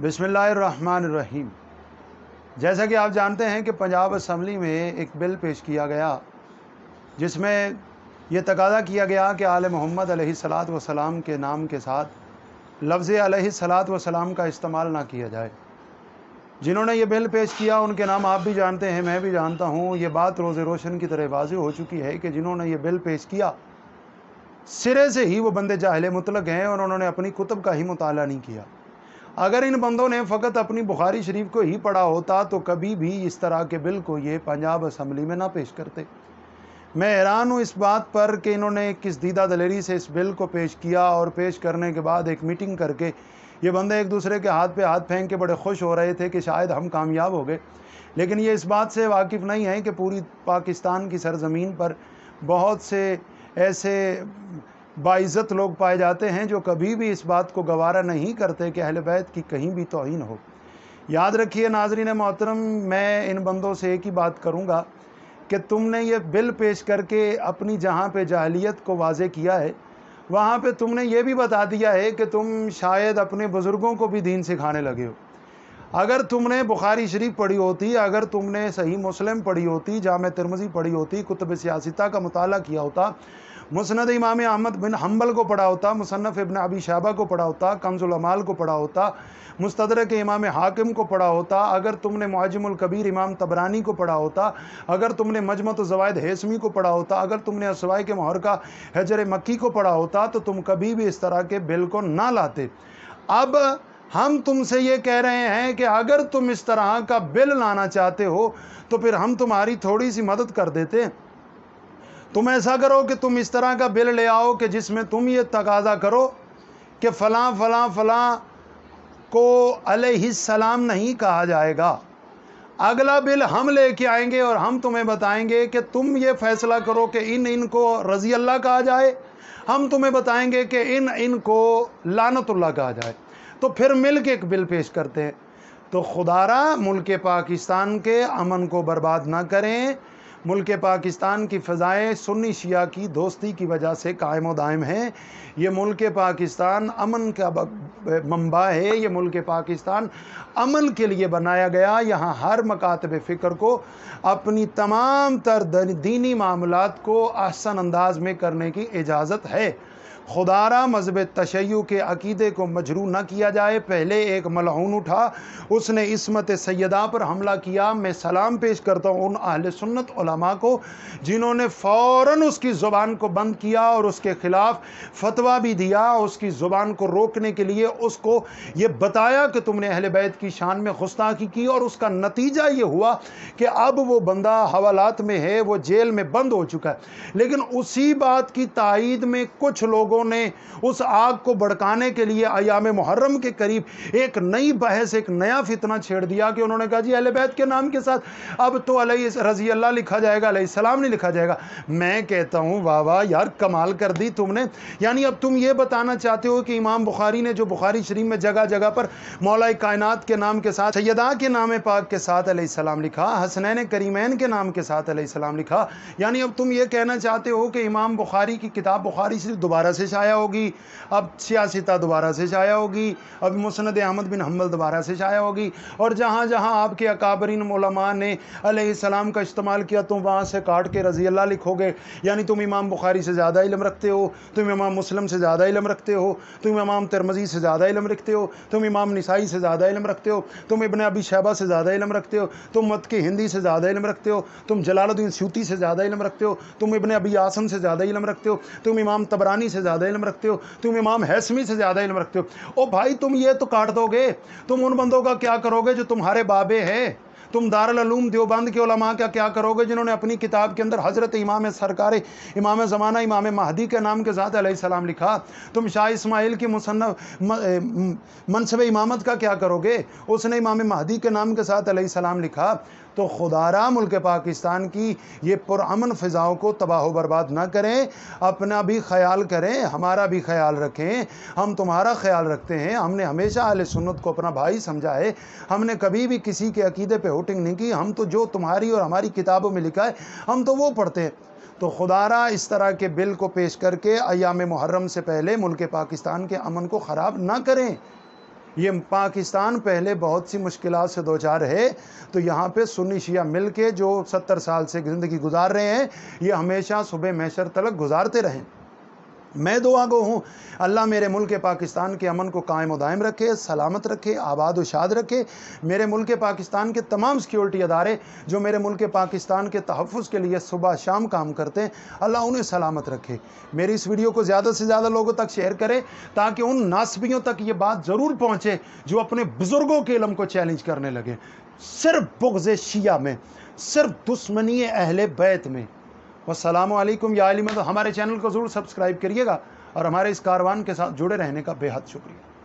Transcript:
بسم اللہ الرحمن الرحیم۔ جیسا کہ آپ جانتے ہیں کہ پنجاب اسمبلی میں ایک بل پیش کیا گیا جس میں یہ تقاضا کیا گیا کہ آل محمد علیہ الصلاۃ والسلام کے نام کے ساتھ لفظ علیہ الصلاۃ والسلام کا استعمال نہ کیا جائے۔ جنہوں نے یہ بل پیش کیا ان کے نام آپ بھی جانتے ہیں، میں بھی جانتا ہوں۔ یہ بات روز روشن کی طرح واضح ہو چکی ہے کہ جنہوں نے یہ بل پیش کیا سرے سے ہی وہ بندے جاہل مطلق ہیں اور انہوں نے اپنی کتب کا ہی مطالعہ نہیں کیا۔ اگر ان بندوں نے فقط اپنی بخاری شریف کو ہی پڑھا ہوتا تو کبھی بھی اس طرح کے بل کو یہ پنجاب اسمبلی میں نہ پیش کرتے۔ میں حیران ہوں اس بات پر کہ انہوں نے کس دیدہ دلیری سے اس بل کو پیش کیا، اور پیش کرنے کے بعد ایک میٹنگ کر کے یہ بندے ایک دوسرے کے ہاتھ پہ ہاتھ پھینک کے بڑے خوش ہو رہے تھے کہ شاید ہم کامیاب ہو گئے، لیکن یہ اس بات سے واقف نہیں ہے کہ پوری پاکستان کی سرزمین پر بہت سے ایسے باعزت لوگ پائے جاتے ہیں جو کبھی بھی اس بات کو گوارا نہیں کرتے کہ اہل بیت کی کہیں بھی توہین ہو۔ یاد رکھیے ناظرین محترم، میں ان بندوں سے ایک ہی بات کروں گا کہ تم نے یہ بل پیش کر کے اپنی جہاں پہ جاہلیت کو واضح کیا ہے، وہاں پہ تم نے یہ بھی بتا دیا ہے کہ تم شاید اپنے بزرگوں کو بھی دین سکھانے لگے ہو۔ اگر تم نے بخاری شریف پڑھی ہوتی، اگر تم نے صحیح مسلم پڑھی ہوتی، جامع ترمذی پڑھی ہوتی، کتب سیاستہ کا مطالعہ کیا ہوتا، مسند امام احمد بن حنبل کو پڑھا ہوتا، مصنف ابن ابی شیبہ کو پڑھا ہوتا، کنز الاعمال کو پڑھا ہوتا، مستدرک امام حاکم کو پڑھا ہوتا، اگر تم نے معجم الکبیر امام طبرانی کو پڑھا ہوتا، اگر تم نے مجمع الزوائد ہیثمی کو پڑھا ہوتا، اگر تم نے السوائق محرقہ حجر مکی کو پڑھا ہوتا تو تم کبھی بھی اس طرح کے بل کو نہ لاتے۔ اب ہم تم سے یہ کہہ رہے ہیں کہ اگر تم اس طرح کا بل لانا چاہتے ہو تو پھر ہم تمہاری تھوڑی سی مدد کر دیتے۔ تم ایسا کرو کہ تم اس طرح کا بل لے آؤ کہ جس میں تم یہ تقاضا کرو کہ فلاں فلاں فلاں کو علیہ السلام نہیں کہا جائے گا۔ اگلا بل ہم لے کے آئیں گے اور ہم تمہیں بتائیں گے کہ تم یہ فیصلہ کرو کہ ان کو رضی اللہ کہا جائے، ہم تمہیں بتائیں گے کہ ان کو لعنت اللہ کہا جائے، تو پھر مل کے ایک بل پیش کرتے ہیں۔ تو خدارا ملک پاکستان کے امن کو برباد نہ کریں۔ ملک پاکستان کی فضائیں سنی شیعہ کی دوستی کی وجہ سے قائم و دائم ہیں۔ یہ ملک پاکستان امن کا منبع ہے، یہ ملک پاکستان امن کے لیے بنایا گیا۔ یہاں ہر مکاتب فکر کو اپنی تمام تر دینی معاملات کو احسن انداز میں کرنے کی اجازت ہے۔ خدارا مذہب تشیع کے عقیدے کو مجروح نہ کیا جائے۔ پہلے ایک ملعون اٹھا، اس نے عصمت سیدہ پر حملہ کیا۔ میں سلام پیش کرتا ہوں ان اہل سنت علماء کو جنہوں نے فوراً اس کی زبان کو بند کیا اور اس کے خلاف فتویٰ بھی دیا، اس کی زبان کو روکنے کے لیے اس کو یہ بتایا کہ تم نے اہل بیت کی شان میں گستاخی کی، اور اس کا نتیجہ یہ ہوا کہ اب وہ بندہ حوالات میں ہے، وہ جیل میں بند ہو چکا ہے۔ لیکن اسی بات کی تائید میں کچھ لوگوں نے اس آگ کو بھڑکانے کے لیے ایام محرم کے قریب ایک نئی بحث، ایک نیا فتنہ چھیڑ دیا کہ انہوں نے کہا جی اہل بیت کے نام کے ساتھ اب تو علیہ رضی اللہ لکھا جائے گا، علیہ السلام نہیں لکھا جائے گا۔ میں کہتا ہوں واہ واہ یار، کمال کر دی تم نے۔ یعنی اب تم یہ بتانا چاہتے ہو کہ امام بخاری نے جو بخاری شریف میں جگہ جگہ پر مولا کائنات کے نام کے ساتھ، سیدہ کے نام پاک کے ساتھ علیہ السلام لکھا، حسنین کریمین کے نام کے ساتھ علیہ السلام لکھا، یعنی اب تم یہ کہنا چاہتے ہو کہ امام بخاری کی کتاب بخاری شریف دوبارہ سے شائع ہوگی، اب سیاستہ دوبارہ سے شائع ہوگی، اب مسند احمد بن حنبل دوبارہ سے شائع ہوگی، اور جہاں جہاں آپ کے اکابرین علماء نے علیہ السلام کا استعمال کیا تم وہاں سے کاٹ کے رضی اللہ لکھو گے۔ یعنی تم امام بخاری سے زیادہ علم رکھتے ہو، تم امام مسلم سے زیادہ علم رکھتے ہو، تم امام ترمذی سے زیادہ علم رکھتے ہو، تم امام نسائی سے زیادہ علم رکھتے ہو، تم ابن ابی شیبہ سے زیادہ علم رکھتے ہو، تم متکی ہندی سے زیادہ علم رکھتے ہو، تم جلال الدین سیوطی سے زیادہ علم رکھتے ہو، تم ابن ابی عاصم سے زیادہ علم رکھتے ہو، تم امام طبرانی سے زیادہ علم رکھتے ہو، تم امام ہیثمی سے زیادہ علم رکھتے ہو۔ او بھائی تم یہ تو کاٹ دو گے، تم ان بندوں کا کیا کرو گے جو تمہارے بابے ہیں؟ تم دارالعلوم دیوبند کے علماء کا کیا کرو گے جنہوں نے اپنی کتاب کے اندر حضرت امام سرکار امام زمانہ امام مہدی کے نام کے ساتھ علیہ السلام لکھا؟ تم شاہ اسماعیل کی منصب امامت کا کیا کرو گے؟ اس نے امام مہدی کے نام کے ساتھ علیہ السلام لکھا۔ تو خدارا ملک پاکستان کی یہ پرامن فضاؤں کو تباہ و برباد نہ کریں، اپنا بھی خیال کریں، ہمارا بھی خیال رکھیں، ہم تمہارا خیال رکھتے ہیں۔ ہم نے ہمیشہ اہل سنت کو اپنا بھائی سمجھا ہے، ہم نے کبھی بھی کسی کے عقیدے پہ ہوٹنگ نہیں کی، ہم تو جو تمہاری اور ہماری کتابوں میں لکھا ہے ہم تو وہ پڑھتے ہیں۔ تو خدارا اس طرح کے بل کو پیش کر کے ایام محرم سے پہلے ملک پاکستان کے امن کو خراب نہ کریں۔ یہ پاکستان پہلے بہت سی مشکلات سے دوچار ہے، تو یہاں پہ سنی شیعہ مل کے جو 70 سال سے زندگی گزار رہے ہیں، یہ ہمیشہ صبح محشر تلک گزارتے رہیں۔ میں دعا گو ہوں، اللہ میرے ملک پاکستان کے امن کو قائم و دائم رکھے، سلامت رکھے، آباد و شاد رکھے۔ میرے ملک پاکستان کے تمام سیکیورٹی ادارے جو میرے ملک پاکستان کے تحفظ کے لیے صبح شام کام کرتے ہیں، اللہ انہیں سلامت رکھے۔ میری اس ویڈیو کو زیادہ سے زیادہ لوگوں تک شیئر کریں تاکہ ان ناسبیوں تک یہ بات ضرور پہنچے جو اپنے بزرگوں کے علم کو چیلنج کرنے لگے، صرف بغض شیعہ میں، صرف دشمنی اہل بیت میں۔ والسلام علیکم یا علی مدد۔ ہمارے چینل کو ضرور سبسکرائب کریے گا اور ہمارے اس کاروان کے ساتھ جڑے رہنے کا بے حد شکریہ۔